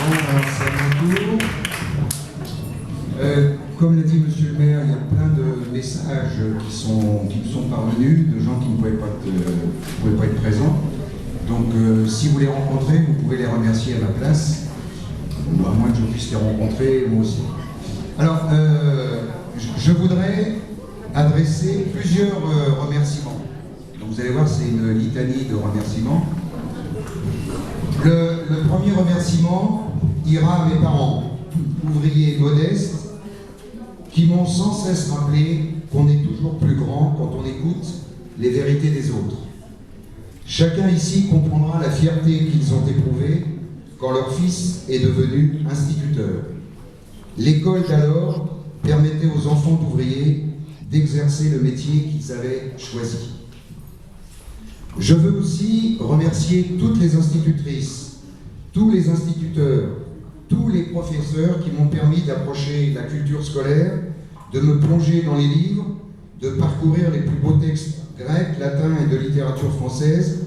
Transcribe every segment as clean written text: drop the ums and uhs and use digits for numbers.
alors c'est à mon tour. Comme l'a dit Monsieur le maire, il y a plein de messages qui nous sont parvenus, de gens qui ne pouvaient pas être présents. Donc si vous les rencontrez, vous pouvez les remercier à ma place, à moins que je puisse les rencontrer moi aussi. Alors, je voudrais adresser plusieurs remerciements. Donc vous allez voir, c'est une litanie de remerciements. Le premier remerciement ira à mes parents, ouvriers modestes, qui m'ont sans cesse rappelé qu'on est toujours plus grand quand on écoute les vérités des autres. Chacun ici comprendra la fierté qu'ils ont éprouvée quand leur fils est devenu instituteur. L'école d'alors permettait aux enfants d'ouvriers d'exercer le métier qu'ils avaient choisi. Je veux aussi remercier toutes les institutrices, tous les instituteurs, tous les professeurs qui m'ont permis d'approcher la culture scolaire, de me plonger dans les livres, de parcourir les plus beaux textes grecs, latins et de littérature française,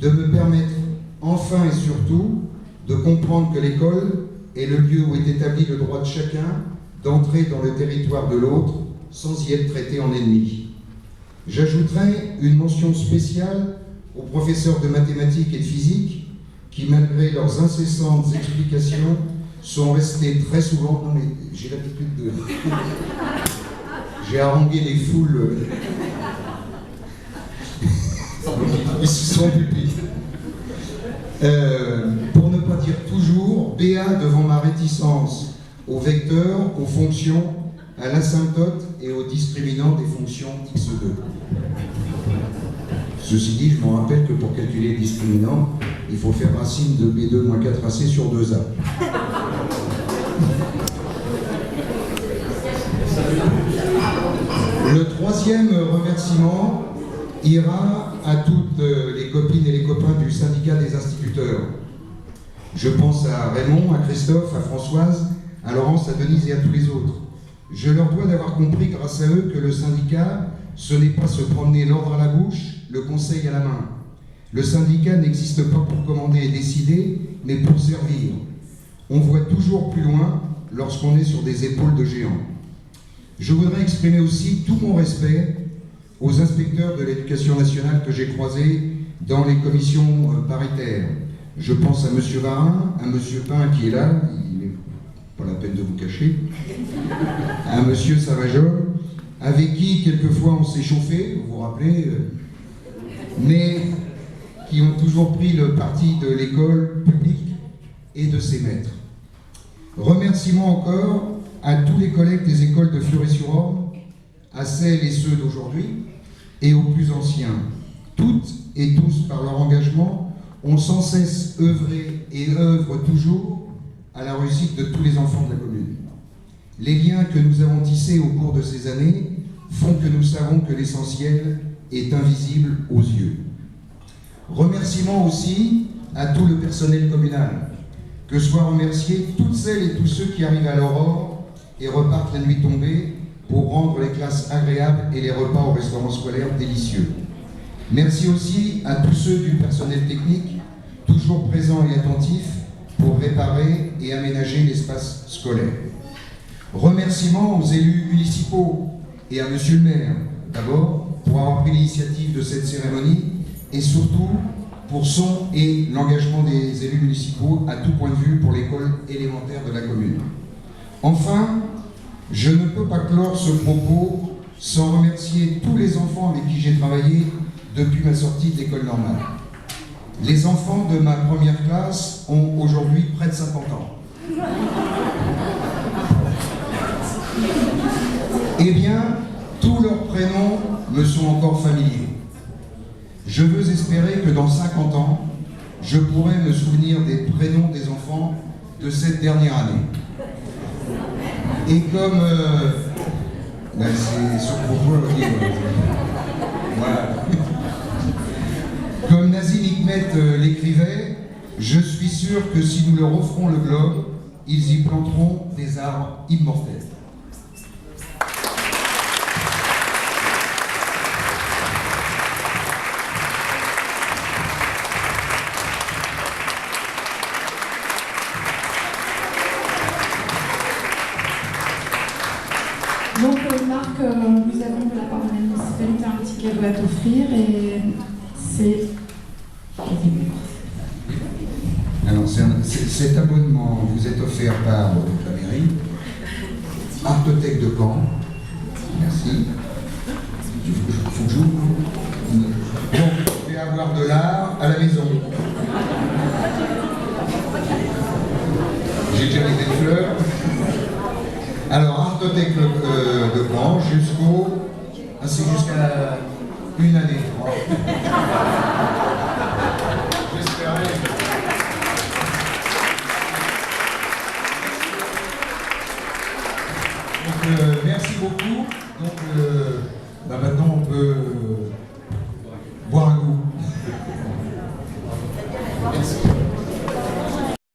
de me permettre enfin et surtout de comprendre que l'école est le lieu où est établi le droit de chacun d'entrer dans le territoire de l'autre sans y être traité en ennemi. J'ajouterai une mention spéciale aux professeurs de mathématiques et de physique qui, malgré leurs incessantes explications, sont restés très souvent... Non mais j'ai l'habitude de... J'ai harangué les foules... Ils se sont pupitres. Pour ne pas dire toujours, béat devant ma réticence aux vecteurs, aux fonctions, à l'asymptote et aux discriminants des fonctions x2. Ceci dit, je me rappelle que pour calculer les discriminants, il faut faire racine de B2 moins 4AC sur 2A. Le troisième remerciement ira à toutes les copines et les copains du syndicat des instituteurs. Je pense à Raymond, à Christophe, à Françoise, à Laurence, à Denise et à tous les autres. Je leur dois d'avoir compris grâce à eux que le syndicat, ce n'est pas se promener l'ordre à la bouche, le conseil à la main. Le syndicat n'existe pas pour commander et décider, mais pour servir. On voit toujours plus loin lorsqu'on est sur des épaules de géants. Je voudrais exprimer aussi tout mon respect aux inspecteurs de l'éducation nationale que j'ai croisés dans les commissions paritaires. Je pense à M. Varin, à M. Pain qui est là, il n'est pas la peine de vous cacher, à M. Savajol, avec qui quelquefois on s'est chauffé, vous vous rappelez, mais qui ont toujours pris le parti de l'école publique et de ses maîtres. Remerciements encore à tous les collègues des écoles de Fleury-sur-Orne, à celles et ceux d'aujourd'hui, et aux plus anciens. Toutes et tous, par leur engagement, ont sans cesse œuvré et œuvrent toujours à la réussite de tous les enfants de la commune. Les liens que nous avons tissés au cours de ces années font que nous savons que l'essentiel est invisible aux yeux. Remerciements aussi à tout le personnel communal, que soient remerciés toutes celles et tous ceux qui arrivent à l'aurore et repartent la nuit tombée pour rendre les classes agréables et les repas au restaurant scolaire délicieux. Merci aussi à tous ceux du personnel technique, toujours présents et attentifs pour réparer et aménager l'espace scolaire. Remerciements aux élus municipaux et à Monsieur le maire, d'abord, pour avoir pris l'initiative de cette cérémonie et surtout pour son et l'engagement des élus municipaux à tout point de vue pour l'école élémentaire de la commune. Enfin, je ne peux pas clore ce propos sans remercier tous les enfants avec qui j'ai travaillé depuis ma sortie de l'école normale. Les enfants de ma première classe ont aujourd'hui près de 50 ans. Eh bien, tous leurs prénoms me sont encore familiers. Je veux espérer que dans 50 ans, je pourrai me souvenir des prénoms des enfants de cette dernière année. Et comme... c'est sur pourquoi voilà. Comme Nazim Hikmet l'écrivait, je suis sûr que si nous leur offrons le globe, ils y planteront des arbres immortels. Donc Marc, nous avons de la part de la municipalité un petit cadeau à t'offrir et c'est... Alors cet abonnement vous est offert par la mairie, Artothèque de Caen. Merci. Faut que j'ouvre. Bon, je vais avoir de l'art à la maison. J'ai déjà mis des fleurs. Alors, Artothèque de Caen jusqu'au... Ah, c'est jusqu'à une année. Oh. J'espérais. Donc, merci beaucoup. Donc, maintenant on peut